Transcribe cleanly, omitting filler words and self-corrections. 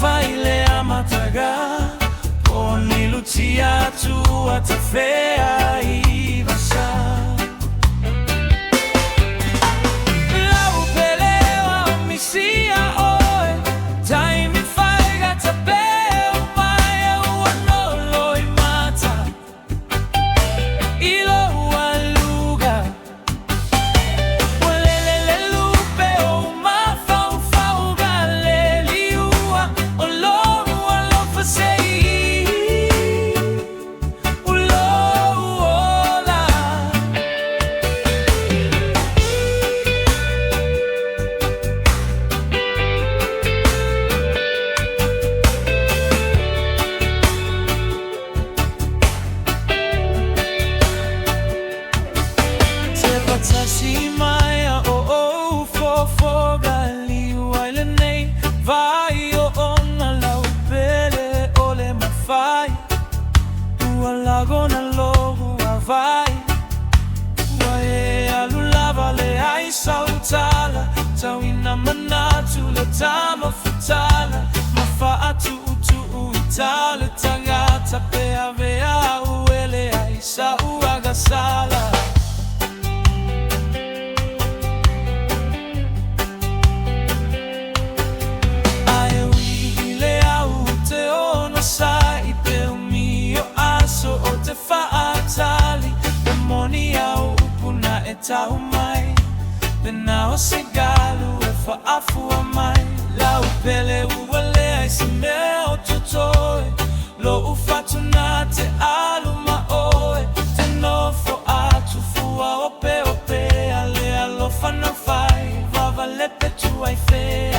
faile amataga Poni lutia tu atafea ibasa Lupe lewa misia oe Taimi faiga tapeo maya uanolo imata Ilo ualuga Lele lupe o mafau fau galeli ua O loru alofa sei Ulo uola Mautoatasi maya o fo gali waile nei vai o ona laupele ole mafai ua lago na lohu avai wae alulava le ai sautala tauina manatu le tama futala mafaatu utu itale tangata pea vea uele ai sa uagasala Faatali demoni au upuna etau mai Benao segalu e faafu amai Laupele uwale ai simeo tutoe Lo ufatuna te aluma oe Te nofo atu fua ope Ale alofa no fai Vava lepe tu ai fe